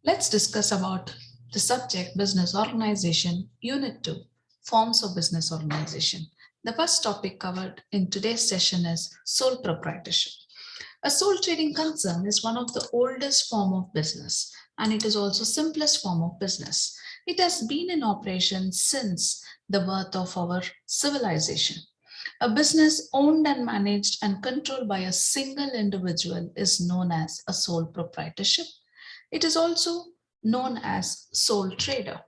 Let's discuss about the subject business organization, Unit 2, forms of business organization. The first topic covered in today's session is sole proprietorship. A sole trading concern is one of the oldest form of business, and it is also simplest form of business. It has been in operation since the birth of our civilization. A business owned and managed and controlled by a single individual is known as a sole proprietorship. It is also known as sole trader.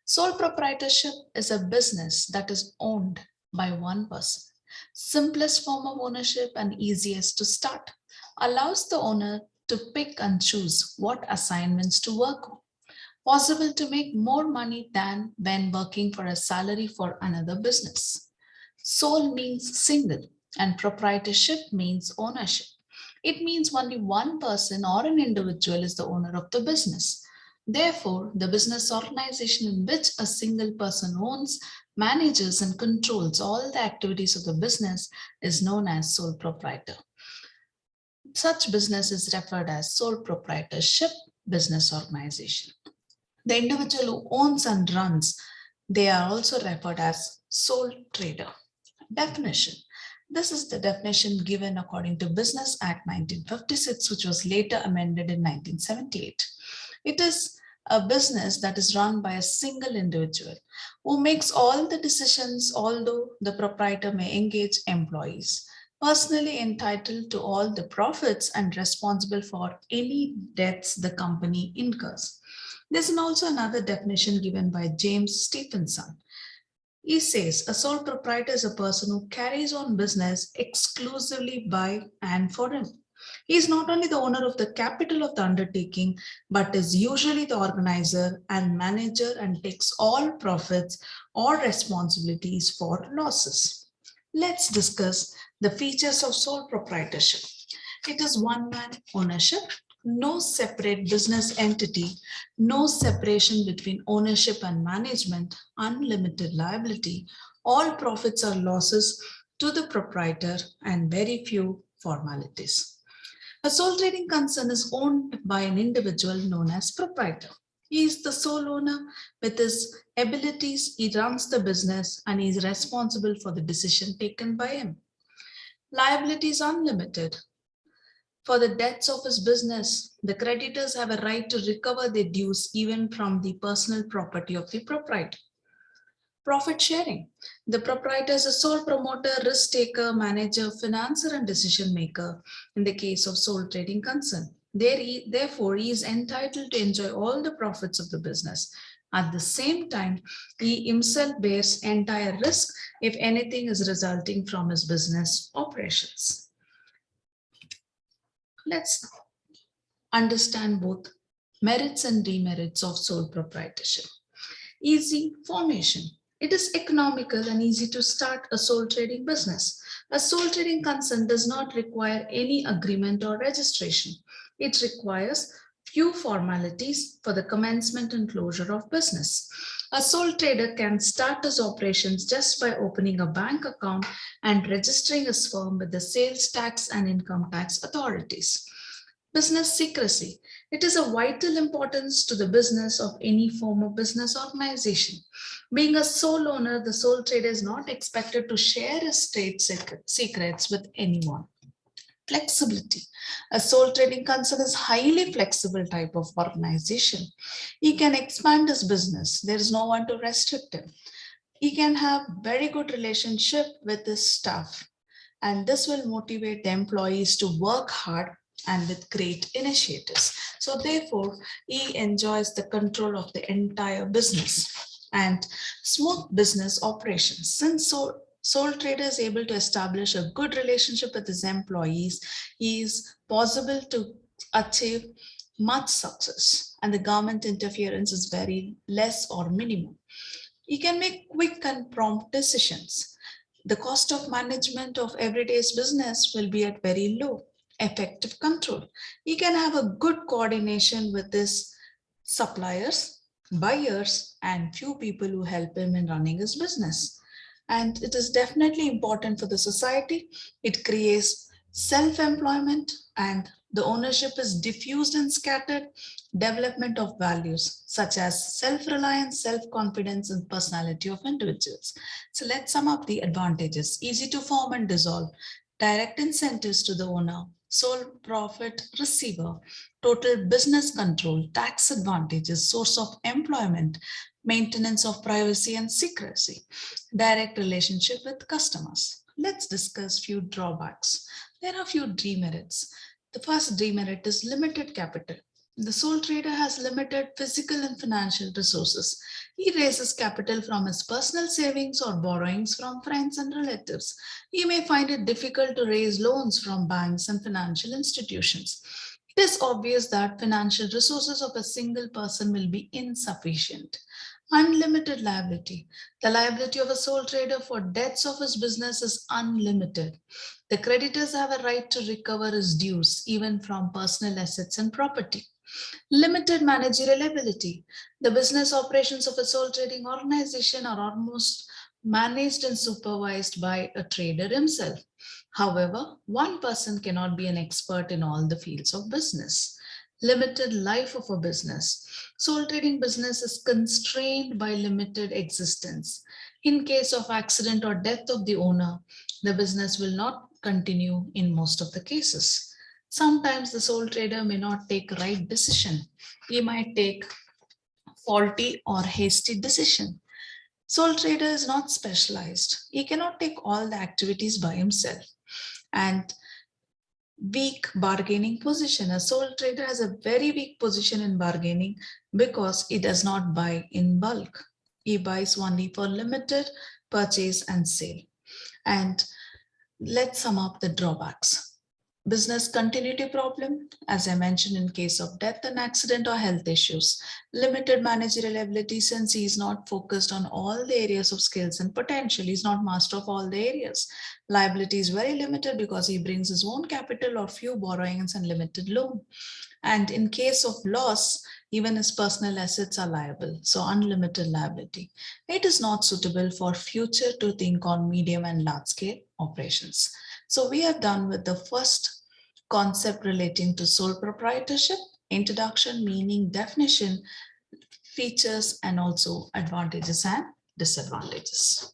Sole proprietorship is a business that is owned by one person. Simplest form of ownership and easiest to start. Allows the owner to pick and choose what assignments to work on. Possible to make more money than when working for a salary for another business. Sole means single and proprietorship means ownership. It means only one person or an individual is the owner of the business. Therefore, the business organization in which a single person owns, manages, and controls all the activities of the business is known as sole proprietor. Such business is referred as sole proprietorship business organization. The individual who owns and runs, they are also referred as sole trader. Definition. This is the definition given according to Business Act 1956, which was later amended in 1978. It is a business that is run by a single individual who makes all the decisions, although the proprietor may engage employees. Personally entitled to all the profits and responsible for any debts the company incurs. There's also another definition given by James Stephenson. He says a sole proprietor is a person who carries on business exclusively by and for him. He is not only the owner of the capital of the undertaking, but is usually the organizer and manager and takes all profits or responsibilities for losses. Let's discuss the features of sole proprietorship. It is one man ownership, no separate business entity, no separation between ownership and management, unlimited liability, all profits or losses to the proprietor, and very few formalities. A sole trading concern is owned by an individual known as proprietor. He is the sole owner. With his abilities, he runs the business and he is responsible for the decision taken by him. Liability is unlimited. For the debts of his business, the creditors have a right to recover their dues even from the personal property of the proprietor. Profit sharing. The proprietor is a sole promoter, risk taker, manager, financer, and decision maker in the case of sole trading concern. Therefore, he is entitled to enjoy all the profits of the business. At the same time, he himself bears entire risk if anything is resulting from his business operations. Let's understand both merits and demerits of sole proprietorship. Easy formation. It is economical and easy to start a sole trading business. A sole trading concern does not require any agreement or registration. It requires few formalities for the commencement and closure of business. A sole trader can start his operations just by opening a bank account and registering his firm with the sales tax and income tax authorities. Business secrecy. It is of vital importance to the business of any form of business organization. Being a sole owner, the sole trader is not expected to share his trade secrets with anyone. Flexibility. A sole trading concern is highly flexible type of organization. He can expand his business. There is no one to restrict him. He can have very good relationship with his staff, and this will motivate the employees to work hard and with great initiatives. So therefore, he enjoys the control of the entire business and smooth business operations. Since sole trader is able to establish a good relationship with his employees, he is possible to achieve much success, and the government interference is very less or minimum. He can make quick and prompt decisions. The cost of management of everyday's business will be at very low. Effective control. He can have a good coordination with his suppliers, buyers, and few people who help him in running his business. And it is definitely important for the society. It creates self-employment and The ownership is diffused and scattered. Development of values such as self-reliance, self-confidence, and personality of individuals. So let's sum up the advantages. Easy to form and dissolve. Direct incentives to the owner. Sole profit receiver. Total business control. Tax advantages. Source of employment. Maintenance of privacy and secrecy. Direct relationship with customers. Let's discuss few drawbacks. There are few demerits. The first demerit is limited capital. The sole trader has limited physical and financial resources. He raises capital from his personal savings or borrowings from friends and relatives. He may find it difficult to raise loans from banks and financial institutions. It is obvious that financial resources of a single person will be insufficient. Unlimited liability. The liability of a sole trader for debts of his business is unlimited. The creditors have a right to recover his dues, even from personal assets and property. Limited managerial ability. The business operations of a sole trading organization are almost managed and supervised by a trader himself. However, one person cannot be an expert in all the fields of business. Limited life of a business. Sole trading business is constrained by limited existence. In case of accident or death of the owner, the business will not continue in most of the cases. Sometimes the sole trader may not take right decision. He might take faulty or hasty decision. Sole trader is not specialized. He cannot take all the activities by himself. And weak bargaining position. A sole trader has a very weak position in bargaining because he does not buy in bulk. He buys only for limited purchase and sale. And let's sum up the drawbacks. Business continuity problem, as I mentioned, in case of death and accident or health issues. Limited managerial ability since he is not focused on all the areas of skills and potential. He is not master of all the areas. Liability is very limited because he brings his own capital or few borrowings and limited loan. And in case of loss, even his personal assets are liable. So unlimited liability. It is not suitable for future to think on medium and large scale operations. So we are done with the first concept relating to sole proprietorship, introduction, meaning, definition, features, and also advantages and disadvantages.